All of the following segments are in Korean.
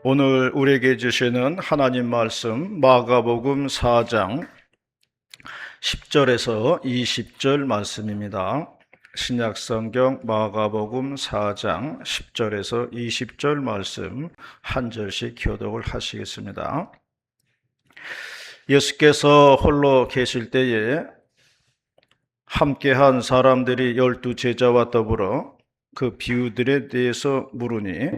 오늘 우리에게 주시는 하나님 말씀 마가복음 4장 10절에서 20절 말씀입니다. 신약성경 마가복음 4장 10절에서 20절 말씀 한 절씩 교독을 하시겠습니다. 예수께서 홀로 계실 때에 함께한 사람들이 12제자와 더불어 그 비유들에 대해서 물으니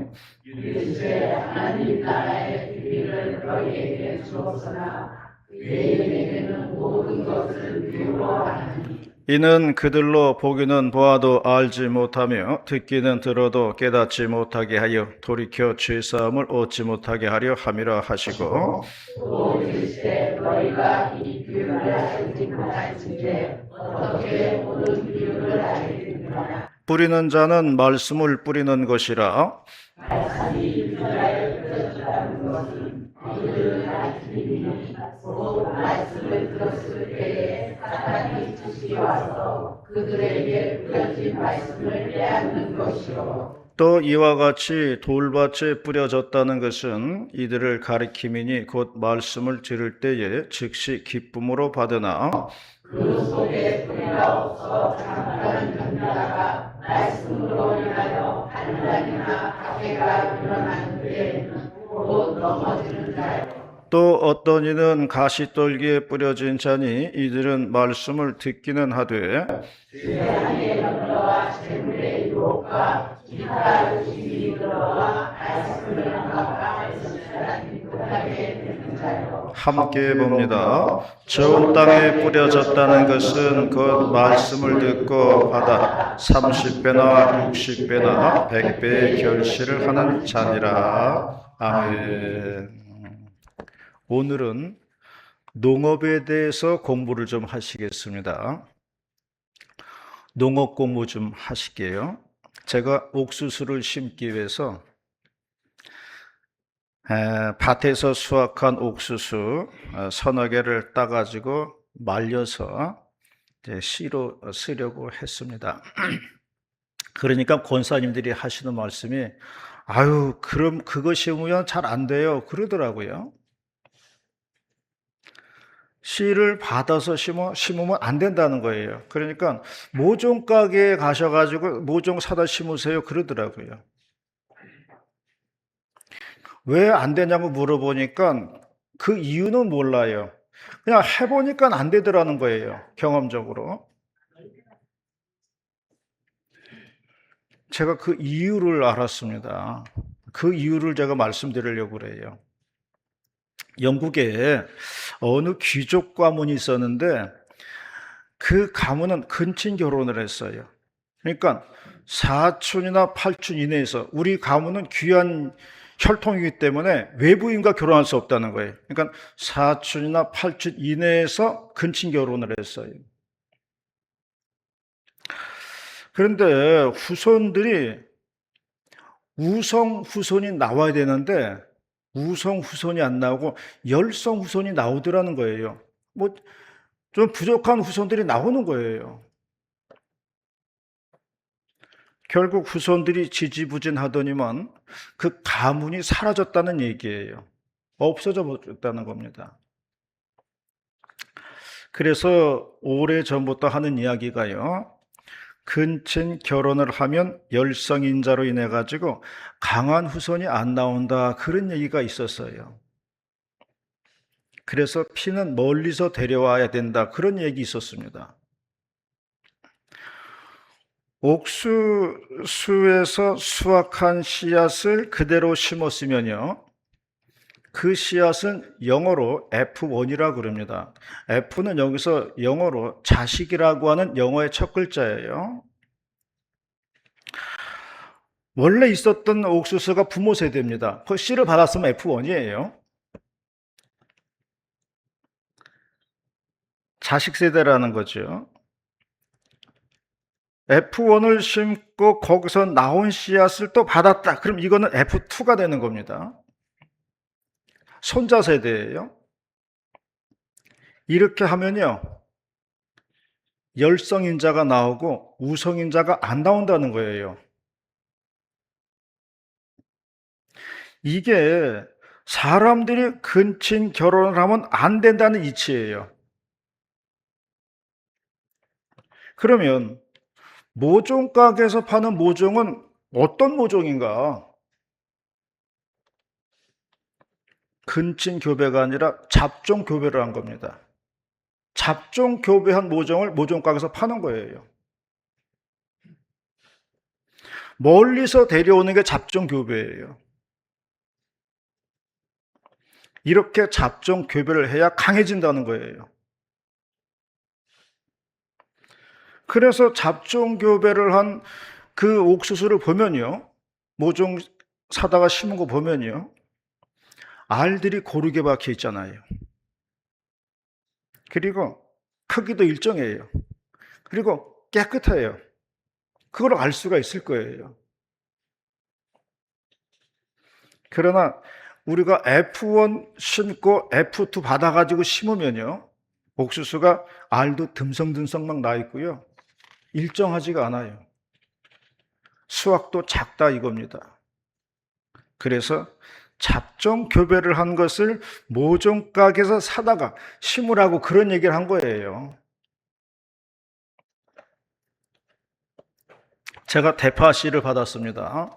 이르시되 하나님 나라의 비밀을 너희에게 주었으나 유대인에게는 모든 것을 비유로 하나니 이는 그들로 보기는 보아도 알지 못하며 듣기는 들어도 깨닫지 못하게 하여 돌이켜 죄사함을 얻지 못하게 하려 함이라 하시고 또 이르시되 너희가 이 비유를 알지 못할진대 어떻게 모든 비유를 알겠느냐. 뿌리는 자는 말씀을 뿌리는 것이라. 말씀이 이스라엘에 뿌려졌다는 것은 그들은 말씀이니 곧 말씀을 들었을 때에 사탄이 즉시 와서 그들에게 뿌려진 말씀을 빼앗는 것이요. 또 이와 같이 돌밭에 뿌려졌다는 것은 이들을 가리킴이니 곧 말씀을 들을 때에 즉시 기쁨으로 받으나 그 속에 뿌리가 없어 잠깐 견디다가 말씀으로 인하여 반란이나 박해가 일어나는 때에는 곧 넘어지는 자요. 또 어떤 이는 가시떨기에 뿌려진 자니 이들은 말씀을 듣기는 하되 세상의 염려와 재물의 유혹과 기타 의식이 들어와 말씀을 감당하지 못하게 되는 자요. 함께 봅니다. 좋은 땅에 뿌려졌다는 것은 곧 말씀을 듣고 받아 30배나 60배나 100배의 결실을 하는 자니라. 아멘. 오늘은 농업에 대해서 공부를 좀 하시겠습니다. 농업 공부 좀 하실게요. 제가 옥수수를 심기 위해서 밭에서 수확한 옥수수 서너 개를 따가지고 말려서 씨로 쓰려고 했습니다. 그러니까 권사님들이 하시는 말씀이 아유 그럼 그거 심으면 잘 안 돼요 그러더라고요. 씨를 받아서 심으면 안 된다는 거예요. 그러니까 모종 가게에 가셔가지고 모종 사다 심으세요 그러더라고요. 왜 안 되냐고 물어보니까 그 이유는 몰라요. 그냥 해보니까 안 되더라는 거예요. 경험적으로. 제가 그 이유를 알았습니다. 그 이유를 제가 말씀드리려고 그래요. 영국에 어느 귀족 가문이 있었는데 그 가문은 근친 결혼을 했어요. 그러니까 사촌이나 팔촌 이내에서 우리 가문은 귀한 혈통이기 때문에 외부인과 결혼할 수 없다는 거예요. 그러니까 사촌이나 팔촌 이내에서 근친 결혼을 했어요. 그런데 후손들이 우성 후손이 나와야 되는데 우성 후손이 안 나오고 열성 후손이 나오더라는 거예요. 뭐 좀 부족한 후손들이 나오는 거예요. 결국 후손들이 지지부진하더니만 그 가문이 사라졌다는 얘기예요. 없어져 버렸다는 겁니다. 그래서 오래전부터 하는 이야기가요. 근친 결혼을 하면 열성인자로 인해 가지고 강한 후손이 안 나온다 그런 얘기가 있었어요. 그래서 피는 멀리서 데려와야 된다 그런 얘기 있었습니다. 옥수수에서 수확한 씨앗을 그대로 심었으면요. 그 씨앗은 영어로 F1이라고 그럽니다. F는 여기서 영어로 자식이라고 하는 영어의 첫 글자예요. 원래 있었던 옥수수가 부모 세대입니다. 그 씨를 받았으면 F1이에요. 자식 세대라는 거죠. F1을 심고 거기서 나온 씨앗을 또 받았다. 그럼 이거는 F2가 되는 겁니다. 손자 세대예요. 이렇게 하면요. 열성인자가 나오고 우성인자가 안 나온다는 거예요. 이게 사람들이 근친 결혼을 하면 안 된다는 이치예요. 그러면 모종 가게에서 파는 모종은 어떤 모종인가? 근친 교배가 아니라 잡종 교배를 한 겁니다. 잡종 교배한 모종을 모종 가게에서 파는 거예요. 멀리서 데려오는 게 잡종 교배예요. 이렇게 잡종 교배를 해야 강해진다는 거예요. 그래서 잡종 교배를 한 그 옥수수를 보면요, 모종 사다가 심은 거 보면요, 알들이 고르게 박혀 있잖아요. 그리고 크기도 일정해요. 그리고 깨끗해요. 그걸 알 수가 있을 거예요. 그러나 우리가 F1 심고 F2 받아가지고 심으면요, 옥수수가 알도 듬성듬성 막 나 있고요, 일정하지가 않아요. 수확도 작다 이겁니다. 그래서 잡종 교배를 한 것을 모종 가게에서 사다가 심으라고 그런 얘기를 한 거예요. 제가 대파 씨를 받았습니다.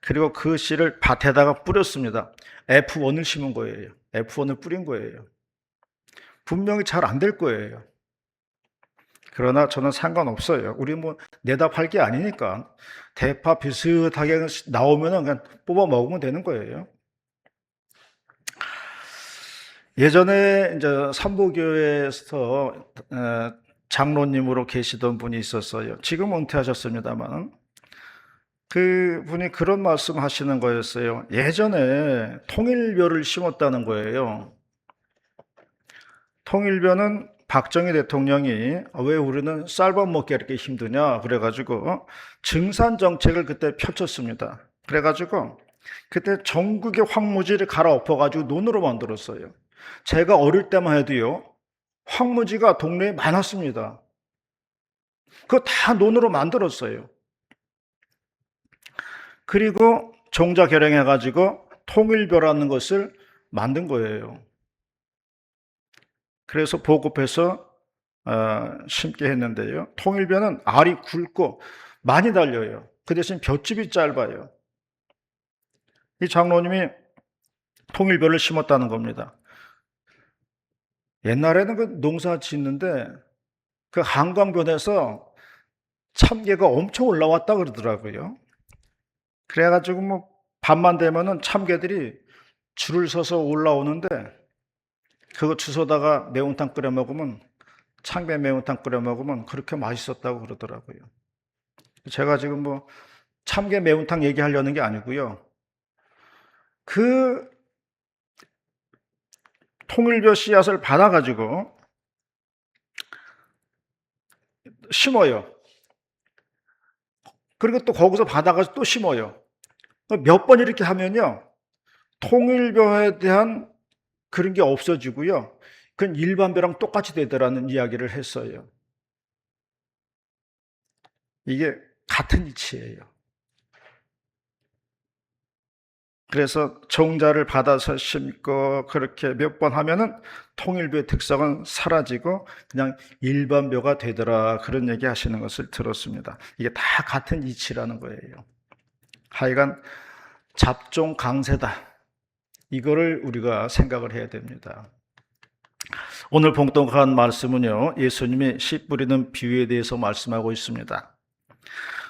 그리고 그 씨를 밭에다가 뿌렸습니다. F1을 심은 거예요. F1을 뿌린 거예요. 분명히 잘 안 될 거예요. 그러나 저는 상관없어요. 우리 뭐 내다 팔 게 아니니까 대파 비슷하게 나오면 그냥 뽑아 먹으면 되는 거예요. 예전에 이제 삼보교회에서 장로님으로 계시던 분이 있었어요. 지금 은퇴하셨습니다만 그 분이 그런 말씀 하시는 거였어요. 예전에 통일벼를 심었다는 거예요. 통일벼는 박정희 대통령이 왜 우리는 쌀밥 먹기 이렇게 힘드냐 그래가지고 증산 정책을 그때 펼쳤습니다. 그래가지고 그때 전국의 황무지를 갈아엎어가지고 논으로 만들었어요. 제가 어릴 때만 해도요, 황무지가 동네에 많았습니다. 그거 다 논으로 만들었어요. 그리고 종자 결행해가지고 통일벼라는 것을 만든 거예요. 그래서 보급해서 심게 했는데요. 통일벼는 알이 굵고 많이 달려요. 그 대신 볏집이 짧아요. 이 장로님이 통일벼를 심었다는 겁니다. 옛날에는 그 농사 짓는데 그 한강변에서 참개가 엄청 올라왔다 그러더라고요. 그래가지고 뭐 밤만 되면은 참개들이 줄을 서서 올라오는데 그거 주워다가 매운탕 끓여 먹으면, 참깨 매운탕 끓여 먹으면 그렇게 맛있었다고 그러더라고요. 제가 지금 뭐 참깨 매운탕 얘기하려는 게 아니고요. 그 통일벼 씨앗을 받아가지고 심어요. 그리고 또 거기서 받아가지고 또 심어요. 몇 번 이렇게 하면요, 통일벼에 대한 그런 게 없어지고요, 그건 일반벼랑 똑같이 되더라는 이야기를 했어요. 이게 같은 이치예요. 그래서 종자를 받아서 심고 그렇게 몇 번 하면은 통일벼의 특성은 사라지고 그냥 일반벼가 되더라, 그런 얘기 하시는 것을 들었습니다. 이게 다 같은 이치라는 거예요. 하여간 잡종 강세다, 이거를 우리가 생각을 해야 됩니다. 오늘 봉독한 말씀은요, 예수님이 씨 뿌리는 비유에 대해서 말씀하고 있습니다.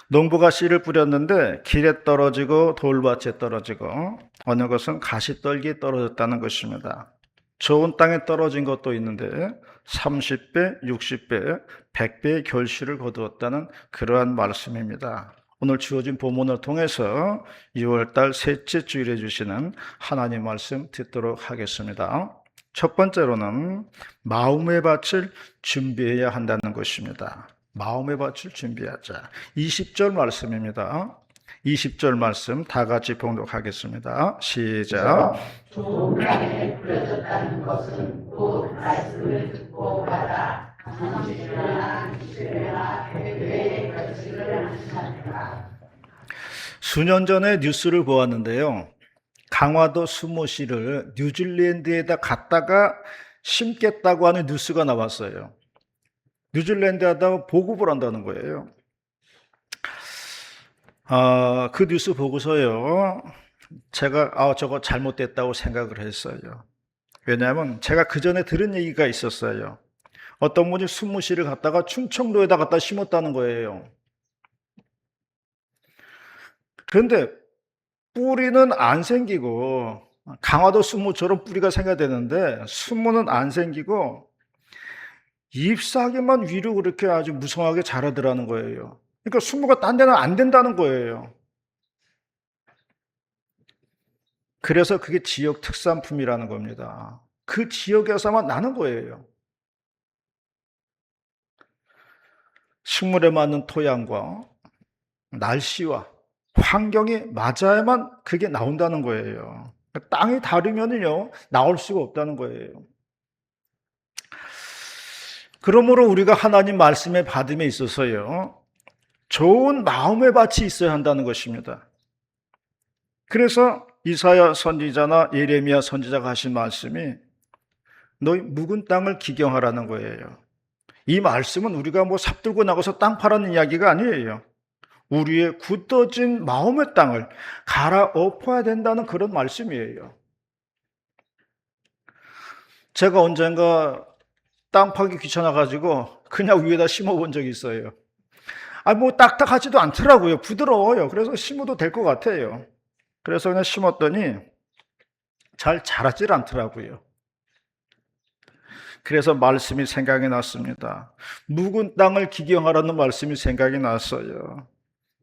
농부가 씨를 뿌렸는데 길에 떨어지고 돌밭에 떨어지고 어느 것은 가시떨기에 떨어졌다는 것입니다. 좋은 땅에 떨어진 것도 있는데 30배, 60배, 100배의 결실을 거두었다는 그러한 말씀입니다. 오늘 주어진 본문을 통해서 6월달 셋째 주일에 주시는 하나님 말씀 듣도록 하겠습니다. 첫 번째로는 마음의 밭을 준비해야 한다는 것입니다. 마음의 밭을 준비하자. 20절 말씀입니다. 20절 말씀 다 같이 봉독하겠습니다. 시작. 좋은 땅에 뿌려졌다는 것은 곧 말씀을 듣고 받아 30배나 60배나 100배의 결실을 낳느니라. 수년 전에 뉴스를 보았는데요, 강화도 수모씨를 뉴질랜드에다 갖다가 심겠다고 하는 뉴스가 나왔어요. 뉴질랜드에다 보급을 한다는 거예요. 그 뉴스 보고서요, 제가 저거 잘못됐다고 생각을 했어요. 왜냐하면 제가 그 전에 들은 얘기가 있었어요. 어떤 분이 수모씨를 갖다가 충청도에다 갖다 심었다는 거예요. 그런데 뿌리는 안 생기고, 강화도 수모처럼 뿌리가 생겨야 되는데 수모는 안 생기고 잎사귀만 위로 그렇게 아주 무성하게 자라더라는 거예요. 그러니까 수모가 딴 데는 안 된다는 거예요. 그래서 그게 지역 특산품이라는 겁니다. 그 지역에서만 나는 거예요. 식물에 맞는 토양과 날씨와 환경이 맞아야만 그게 나온다는 거예요. 땅이 다르면요, 나올 수가 없다는 거예요. 그러므로 우리가 하나님 말씀의 받음에 있어서요, 좋은 마음의 밭이 있어야 한다는 것입니다. 그래서 이사야 선지자나 예레미야 선지자가 하신 말씀이 너희 묵은 땅을 기경하라는 거예요. 이 말씀은 우리가 뭐 삽들고 나가서 땅 파라는 이야기가 아니에요. 우리의 굳어진 마음의 땅을 갈아엎어야 된다는 그런 말씀이에요. 제가 언젠가 땅 파기 귀찮아가지고 그냥 위에다 심어본 적이 있어요. 뭐 딱딱하지도 않더라고요. 부드러워요. 그래서 심어도 될 것 같아요. 그래서 그냥 심었더니 잘 자라질 않더라고요. 그래서 말씀이 생각이 났습니다. 묵은 땅을 기경하라는 말씀이 생각이 났어요.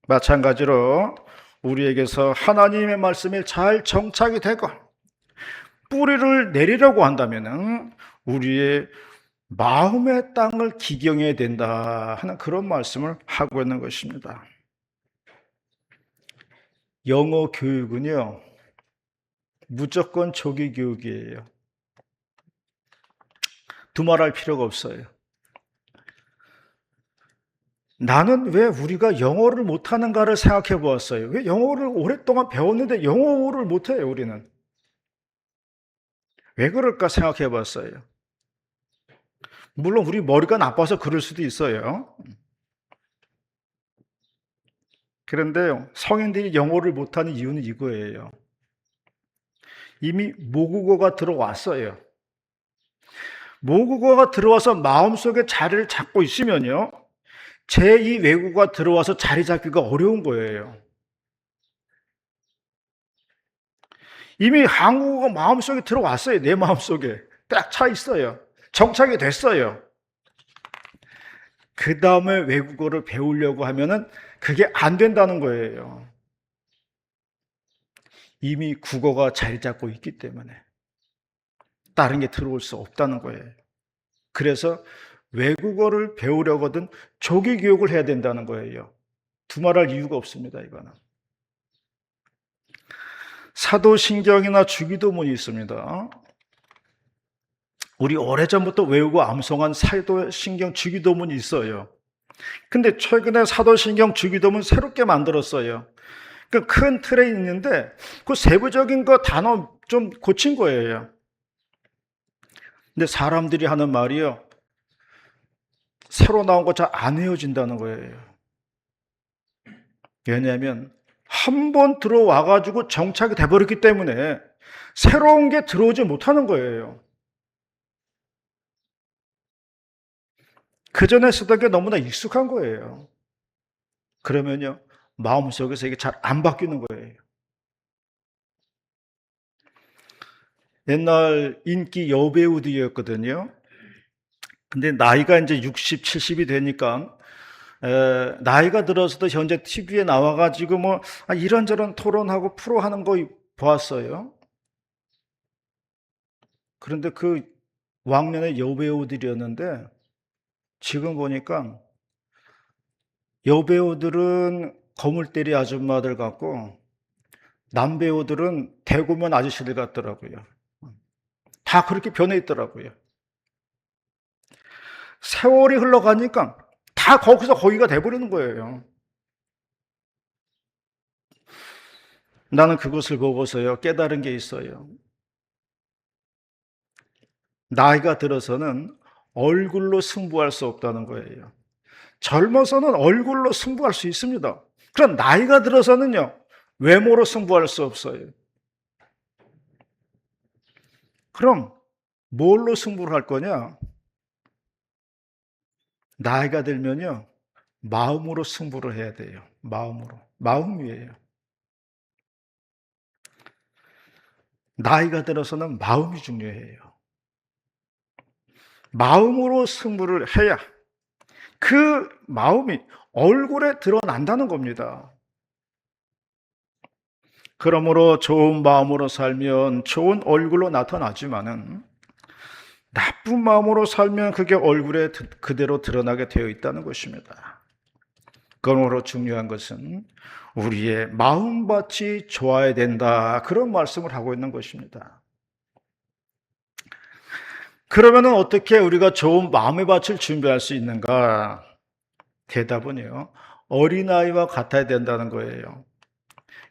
마찬가지로 우리에게서 하나님의 말씀이 잘 정착이 되고 뿌리를 내리려고 한다면 우리의 마음의 땅을 기경해야 된다 하는 그런 말씀을 하고 있는 것입니다. 영어 교육은요, 무조건 조기 교육이에요. 두말할 필요가 없어요. 나는 왜 우리가 영어를 못하는가를 생각해 보았어요. 왜 영어를 오랫동안 배웠는데 영어를 못해요, 우리는? 왜 그럴까 생각해 봤어요. 물론 우리 머리가 나빠서 그럴 수도 있어요. 그런데요, 성인들이 영어를 못하는 이유는 이거예요. 이미 모국어가 들어왔어요. 모국어가 들어와서 마음속에 자리를 잡고 있으면요, 제2 외국어가 들어와서 자리 잡기가 어려운 거예요. 이미 한국어가 마음속에 들어왔어요. 내 마음속에 딱 차 있어요. 정착이 됐어요. 그 다음에 외국어를 배우려고 하면은 그게 안 된다는 거예요. 이미 국어가 자리 잡고 있기 때문에 다른 게 들어올 수 없다는 거예요. 그래서 외국어를 배우려거든 조기 교육을 해야 된다는 거예요. 두말할 이유가 없습니다, 이거는. 사도신경이나 주기도문이 있습니다. 우리 오래전부터 외우고 암송한 사도신경 주기도문이 있어요. 근데 최근에 사도신경 주기도문 새롭게 만들었어요. 그 큰 틀에 있는데 그 세부적인 거 단어 좀 고친 거예요. 근데 사람들이 하는 말이요, 새로 나온 거 잘 안 외워진다는 거예요. 왜냐하면 한 번 들어와가지고 정착이 돼버렸기 때문에 새로운 게 들어오지 못하는 거예요. 그 전에 쓰던 게 너무나 익숙한 거예요. 그러면요, 마음속에서 이게 잘 안 바뀌는 거예요. 옛날 인기 여배우들이었거든요. 근데 나이가 이제 60, 70이 되니까 나이가 들어서도 현재 TV에 나와가지고 뭐 이런저런 토론하고 프로하는 거 보았어요. 그런데 그 왕년의 여배우들이었는데 지금 보니까 여배우들은 거물대리 아줌마들 같고 남배우들은 대구면 아저씨들 같더라고요. 다 그렇게 변해 있더라고요. 세월이 흘러가니까 다 거기서 거기가 돼버리는 거예요. 나는 그것을 보고서요, 깨달은 게 있어요. 나이가 들어서는 얼굴로 승부할 수 없다는 거예요. 젊어서는 얼굴로 승부할 수 있습니다. 그럼 나이가 들어서는요, 외모로 승부할 수 없어요. 그럼 뭘로 승부를 할 거냐? 나이가 들면요, 마음으로 승부를 해야 돼요. 마음으로. 마음이에요. 나이가 들어서는 마음이 중요해요. 마음으로 승부를 해야 그 마음이 얼굴에 드러난다는 겁니다. 그러므로 좋은 마음으로 살면 좋은 얼굴로 나타나지만은 나쁜 마음으로 살면 그게 얼굴에 그대로 드러나게 되어 있다는 것입니다. 그러므로 중요한 것은 우리의 마음밭이 좋아야 된다. 그런 말씀을 하고 있는 것입니다. 그러면 어떻게 우리가 좋은 마음의 밭을 준비할 수 있는가? 대답은요, 어린아이와 같아야 된다는 거예요.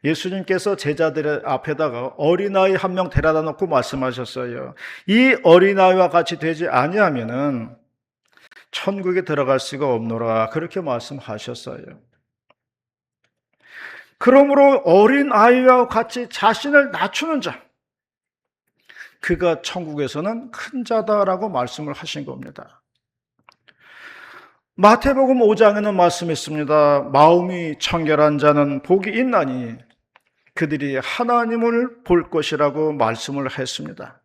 예수님께서 제자들 앞에다가 어린아이 한 명 데려다 놓고 말씀하셨어요. 이 어린아이와 같이 되지 아니하면은 천국에 들어갈 수가 없노라. 그렇게 말씀하셨어요. 그러므로 어린아이와 같이 자신을 낮추는 자, 그가 천국에서는 큰 자다라고 말씀을 하신 겁니다. 마태복음 5장에는 말씀했습니다. 마음이 청결한 자는 복이 있나니 그들이 하나님을 볼 것이라고 말씀을 했습니다.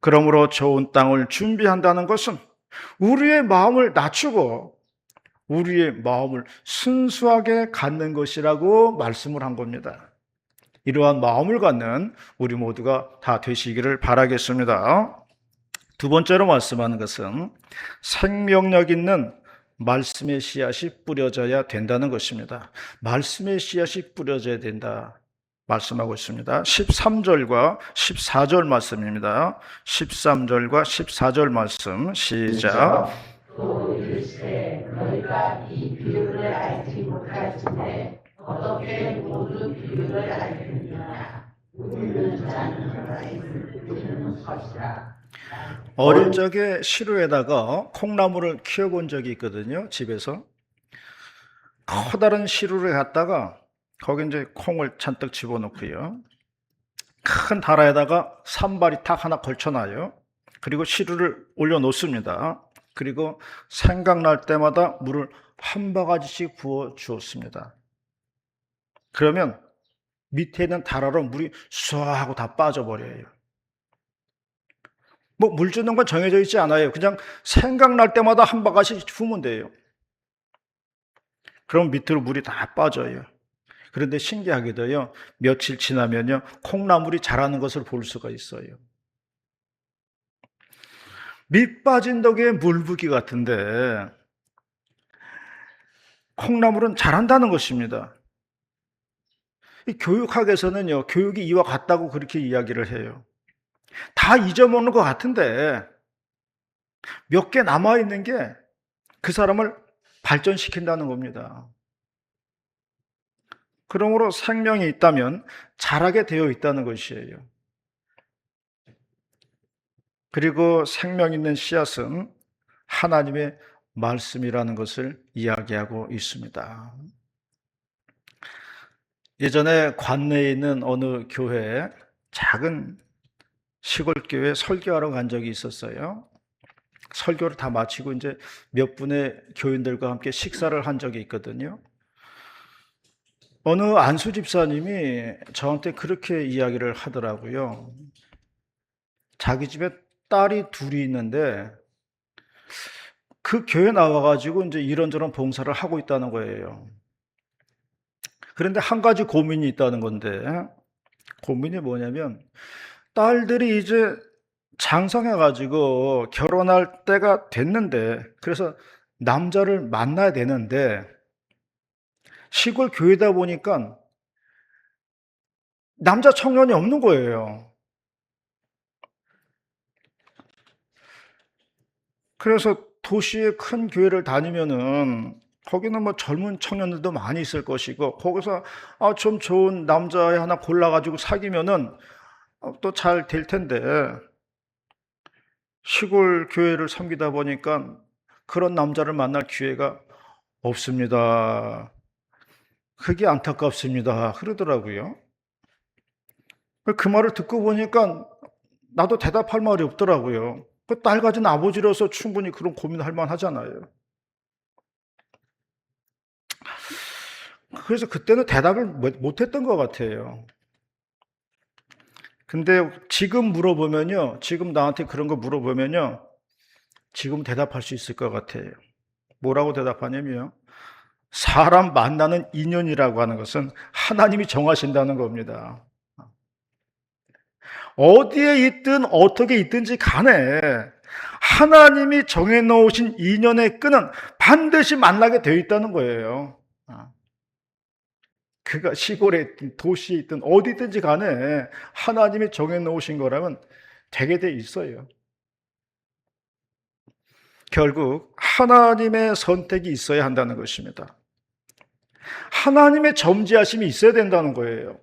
그러므로 좋은 땅을 준비한다는 것은 우리의 마음을 낮추고 우리의 마음을 순수하게 갖는 것이라고 말씀을 한 겁니다. 이러한 마음을 갖는 우리 모두가 다 되시기를 바라겠습니다. 두 번째로 말씀하는 것은 생명력 있는 말씀의 씨앗이 뿌려져야 된다는 것입니다. 말씀의 씨앗이 뿌려져야 된다 말씀하고 있습니다. 13절과 14절 말씀입니다. 13절과 14절 말씀 시작. 또 이르시되 너희가 이 비유를 알지 못할진대 어떻게 모두 비유를 알겠느냐. 듣는 자는 말씀을 듣는 것이라. 어릴 적에 시루에다가 콩나물을 키워본 적이 있거든요. 집에서. 커다란 시루를 갖다가 거기 이제 콩을 잔뜩 집어넣고요. 큰 다라에다가 산발이 탁 하나 걸쳐놔요. 그리고 시루를 올려놓습니다. 그리고 생각날 때마다 물을 한 바가지씩 부어 주었습니다. 그러면 밑에 있는 다라로 물이 쏴 하고 다 빠져버려요. 뭐 물 주는 건 정해져 있지 않아요. 그냥 생각날 때마다 한 바가지씩 부으면 돼요. 그럼 밑으로 물이 다 빠져요. 그런데 신기하게도요, 며칠 지나면요, 콩나물이 자라는 것을 볼 수가 있어요. 밑 빠진 덕에 물 붓기 같은데, 콩나물은 자란다는 것입니다. 이 교육학에서는요, 교육이 이와 같다고 그렇게 이야기를 해요. 다 잊어먹는 것 같은데, 몇 개 남아있는 게 그 사람을 발전시킨다는 겁니다. 그러므로 생명이 있다면 자라게 되어 있다는 것이에요. 그리고 생명 있는 씨앗은 하나님의 말씀이라는 것을 이야기하고 있습니다. 예전에 관내에 있는 어느 교회에 작은 시골 교회에 설교하러 간 적이 있었어요. 설교를 다 마치고 이제 몇 분의 교인들과 함께 식사를 한 적이 있거든요. 어느 안수 집사님이 저한테 그렇게 이야기를 하더라고요. 자기 집에 딸이 둘이 있는데 그 교회 나와가지고 이제 이런저런 봉사를 하고 있다는 거예요. 그런데 한 가지 고민이 있다는 건데, 고민이 뭐냐면 딸들이 이제 장성해가지고 결혼할 때가 됐는데, 그래서 남자를 만나야 되는데 시골 교회다 보니까 남자 청년이 없는 거예요. 그래서 도시의 큰 교회를 다니면은 거기는 뭐 젊은 청년들도 많이 있을 것이고, 거기서 좀 좋은 남자 하나 골라가지고 사귀면은 또 잘 될 텐데, 시골 교회를 섬기다 보니까 그런 남자를 만날 기회가 없습니다. 그게 안타깝습니다. 그러더라고요. 그 말을 듣고 보니까 나도 대답할 말이 없더라고요. 그 딸 가진 아버지로서 충분히 그런 고민할 만하잖아요. 그래서 그때는 대답을 못했던 것 같아요. 근데 지금 물어보면요, 지금 나한테 그런 거 물어보면요, 지금 대답할 수 있을 것 같아요. 뭐라고 대답하냐면요, 사람 만나는 인연이라고 하는 것은 하나님이 정하신다는 겁니다. 어디에 있든 어떻게 있든지 간에 하나님이 정해놓으신 인연의 끈은 반드시 만나게 되어 있다는 거예요. 그가 시골에 있든 도시에 있든 어디든지 간에 하나님이 정해놓으신 거라면 되게 돼 있어요. 결국 하나님의 선택이 있어야 한다는 것입니다. 하나님의 점지하심이 있어야 된다는 거예요.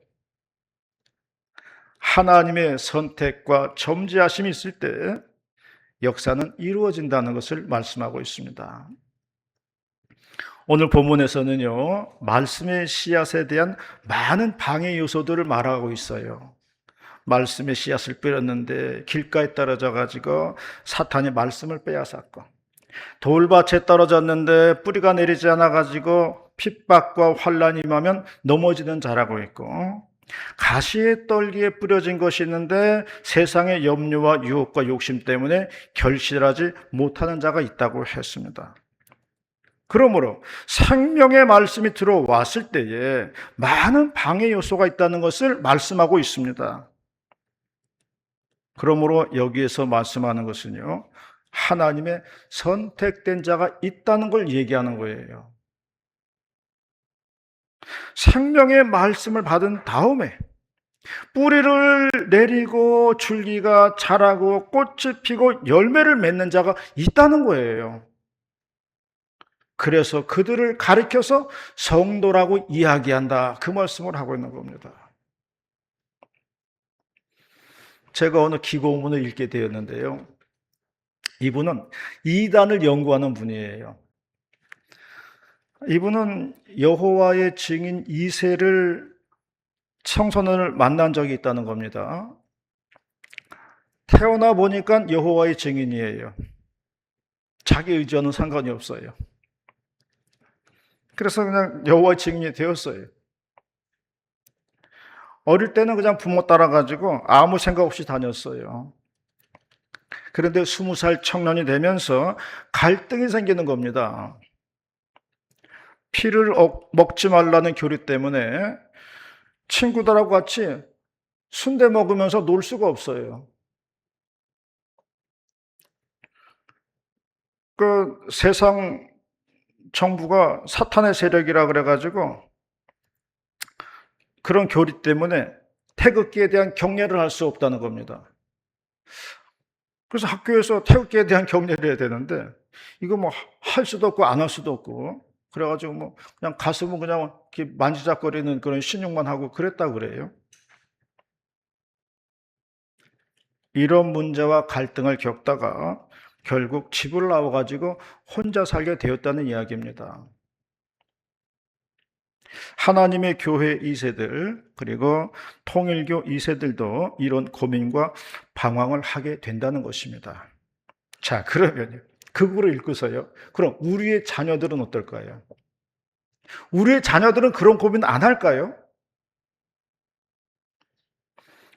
하나님의 선택과 점지하심이 있을 때 역사는 이루어진다는 것을 말씀하고 있습니다. 오늘 본문에서는요, 말씀의 씨앗에 대한 많은 방해 요소들을 말하고 있어요. 말씀의 씨앗을 뿌렸는데 길가에 떨어져 가지고 사탄이 말씀을 빼앗았고, 돌밭에 떨어졌는데 뿌리가 내리지 않아 가지고 핍박과 환란이 임하면 넘어지는 자라고 있고, 가시의 떨기에 뿌려진 것이 있는데 세상의 염려와 유혹과 욕심 때문에 결실하지 못하는 자가 있다고 했습니다. 그러므로 생명의 말씀이 들어왔을 때에 많은 방해 요소가 있다는 것을 말씀하고 있습니다. 그러므로 여기에서 말씀하는 것은요, 하나님의 선택된 자가 있다는 걸 얘기하는 거예요. 생명의 말씀을 받은 다음에 뿌리를 내리고 줄기가 자라고 꽃이 피고 열매를 맺는 자가 있다는 거예요. 그래서 그들을 가리켜서 성도라고 이야기한다. 그 말씀을 하고 있는 겁니다. 제가 어느 기고문을 읽게 되었는데요. 이분은 이단을 연구하는 분이에요. 이분은 여호와의 증인 2세를 청소년을 만난 적이 있다는 겁니다. 태어나 보니까 여호와의 증인이에요. 자기 의지와는 상관이 없어요. 그래서 그냥 여호와의 증인이 되었어요. 어릴 때는 그냥 부모 따라가지고 아무 생각 없이 다녔어요. 그런데 20살 청년이 되면서 갈등이 생기는 겁니다. 피를 먹지 말라는 교리 때문에 친구들하고 같이 순대 먹으면서 놀 수가 없어요. 그 세상 정부가 사탄의 세력이라 그래가지고 그런 교리 때문에 태극기에 대한 경례를 할 수 없다는 겁니다. 그래서 학교에서 태극기에 대한 경례를 해야 되는데 이거 뭐 할 수도 없고 안 할 수도 없고 그래가지고 뭐 그냥 가슴은 그냥 이렇게 만지작거리는 그런 신용만 하고 그랬다고 그래요. 이런 문제와 갈등을 겪다가 결국 집을 나와가지고 혼자 살게 되었다는 이야기입니다. 하나님의 교회 2세들 그리고 통일교 2세들도 이런 고민과 방황을 하게 된다는 것입니다. 자, 그러면요. 그거를 읽고서요. 그럼 우리의 자녀들은 어떨까요? 우리의 자녀들은 그런 고민 안 할까요?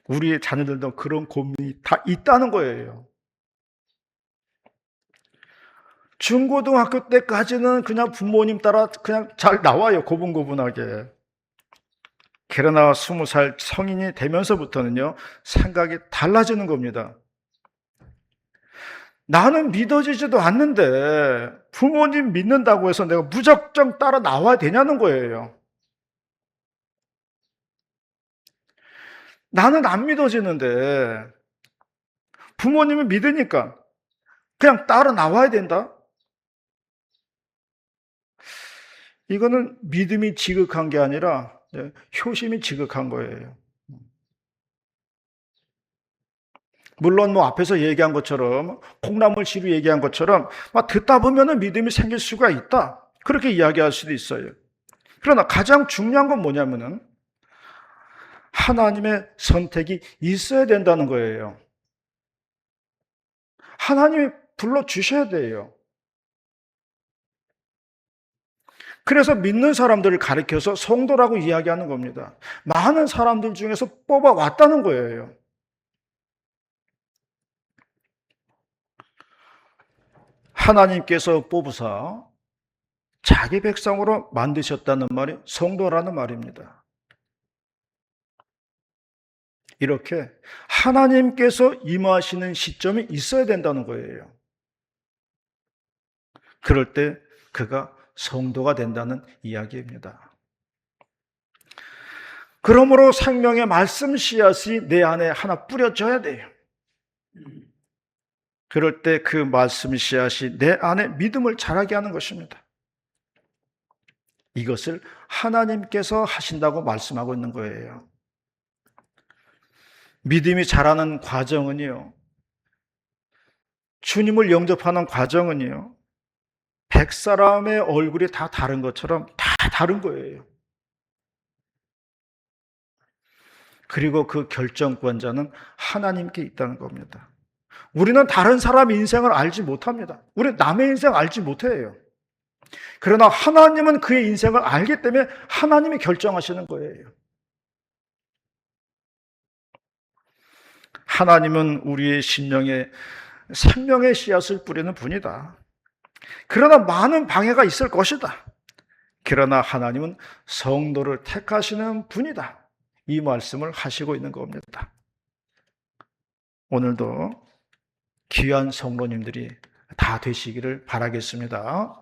우리의 자녀들도 그런 고민이 다 있다는 거예요. 중고등학교 때까지는 그냥 부모님 따라 그냥 잘 나와요. 고분고분하게. 그러나 20살 성인이 되면서부터는요, 생각이 달라지는 겁니다. 나는 믿어지지도 않는데 부모님 믿는다고 해서 내가 무작정 따라 나와야 되냐는 거예요. 나는 안 믿어지는데 부모님을 믿으니까 그냥 따라 나와야 된다? 이거는 믿음이 지극한 게 아니라 효심이 지극한 거예요. 물론 뭐 앞에서 얘기한 것처럼 콩나물시루 얘기한 것처럼 막 듣다 보면은 믿음이 생길 수가 있다. 그렇게 이야기할 수도 있어요. 그러나 가장 중요한 건 뭐냐면은 하나님의 선택이 있어야 된다는 거예요. 하나님이 불러주셔야 돼요. 그래서 믿는 사람들을 가리켜서 성도라고 이야기하는 겁니다. 많은 사람들 중에서 뽑아왔다는 거예요. 하나님께서 뽑으사 자기 백성으로 만드셨다는 말이 성도라는 말입니다. 이렇게 하나님께서 임하시는 시점이 있어야 된다는 거예요. 그럴 때 그가 성도가 된다는 이야기입니다. 그러므로 생명의 말씀 씨앗이 내 안에 하나 뿌려져야 돼요. 그럴 때 그 말씀 씨앗이 내 안에 믿음을 자라게 하는 것입니다. 이것을 하나님께서 하신다고 말씀하고 있는 거예요. 믿음이 자라는 과정은요, 주님을 영접하는 과정은요, 100사람의 얼굴이 다 다른 것처럼 다 다른 거예요. 그리고 그 결정권자는 하나님께 있다는 겁니다. 우리는 다른 사람 인생을 알지 못합니다. 우리 남의 인생 알지 못해요. 그러나 하나님은 그의 인생을 알기 때문에 하나님이 결정하시는 거예요. 하나님은 우리의 심령에 생명의 씨앗을 뿌리는 분이다. 그러나 많은 방해가 있을 것이다. 그러나 하나님은 성도를 택하시는 분이다. 이 말씀을 하시고 있는 겁니다. 오늘도 귀한 성도님들이 다 되시기를 바라겠습니다.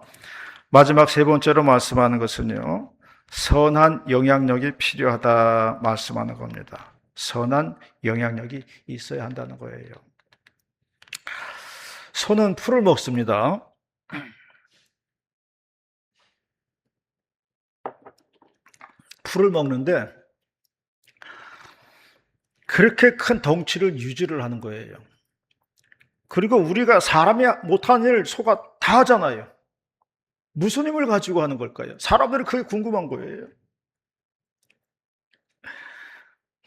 마지막 세 번째로 말씀하는 것은요, 선한 영향력이 필요하다 말씀하는 겁니다. 선한 영향력이 있어야 한다는 거예요. 소는 풀을 먹습니다. 풀을 먹는데 그렇게 큰 덩치를 유지를 하는 거예요. 그리고 우리가 사람이 못한 일 소가 다 하잖아요. 무슨 힘을 가지고 하는 걸까요? 사람들은 그게 궁금한 거예요.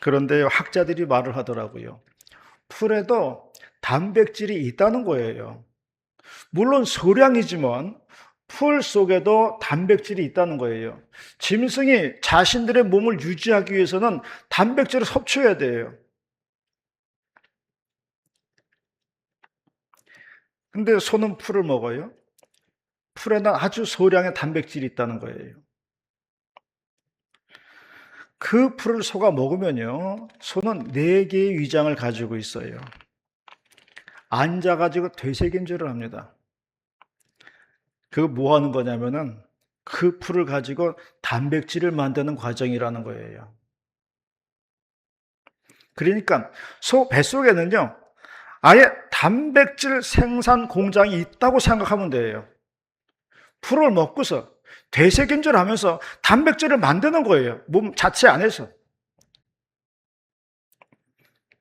그런데 학자들이 말을 하더라고요. 풀에도 단백질이 있다는 거예요. 물론 소량이지만 풀 속에도 단백질이 있다는 거예요. 짐승이 자신들의 몸을 유지하기 위해서는 단백질을 섭취해야 돼요. 근데 소는 풀을 먹어요. 풀에는 아주 소량의 단백질이 있다는 거예요. 그 풀을 소가 먹으면요, 소는 4개의 위장을 가지고 있어요. 앉아가지고 되새김질을 합니다. 그거 뭐 하는 거냐면은 그 풀을 가지고 단백질을 만드는 과정이라는 거예요. 그러니까 소 뱃속에는요, 아예 단백질 생산 공장이 있다고 생각하면 돼요. 풀을 먹고서 되새김질 하면서 단백질을 만드는 거예요. 몸 자체 안에서.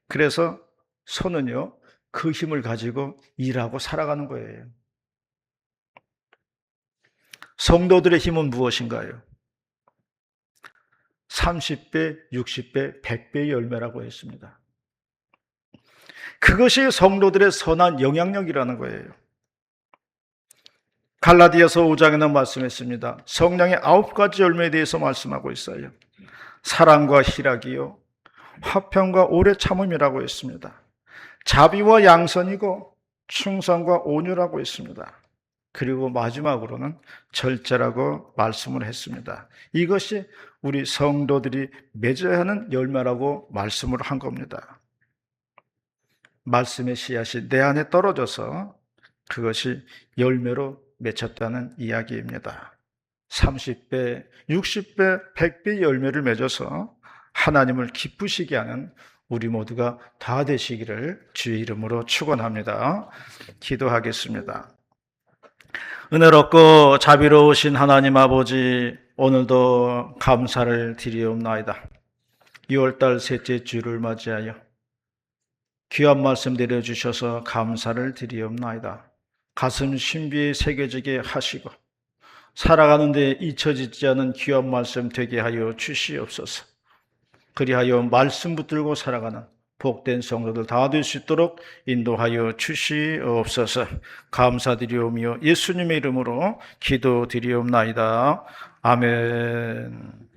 그래서 소는요, 그 힘을 가지고 일하고 살아가는 거예요. 성도들의 힘은 무엇인가요? 30배, 60배, 100배의 열매라고 했습니다. 그것이 성도들의 선한 영향력이라는 거예요. 갈라디아서 5장에는 말씀했습니다. 성령의 9가지 열매에 대해서 말씀하고 있어요. 사랑과 희락이요, 화평과 오래 참음이라고 했습니다. 자비와 양선이고 충성과 온유라고 했습니다. 그리고 마지막으로는 절제라고 말씀을 했습니다. 이것이 우리 성도들이 맺어야 하는 열매라고 말씀을 한 겁니다. 말씀의 씨앗이 내 안에 떨어져서 그것이 열매로 맺혔다는 이야기입니다. 30배, 60배, 100배의 열매를 맺어서 하나님을 기쁘시게 하는 우리 모두가 다 되시기를 주의 이름으로 축원합니다. 기도하겠습니다. 은혜롭고 자비로우신 하나님 아버지, 오늘도 감사를 드리옵나이다. 6월달 셋째 주를 맞이하여 귀한 말씀 내려주셔서 감사를 드리옵나이다. 가슴 신비에 새겨지게 하시고 살아가는데 잊혀지지 않은 귀한 말씀 되게 하여 주시옵소서. 그리하여 말씀 붙들고 살아가는 복된 성도들 다 될 수 있도록 인도하여 주시옵소서. 감사드리오며 예수님의 이름으로 기도드리옵나이다. 아멘.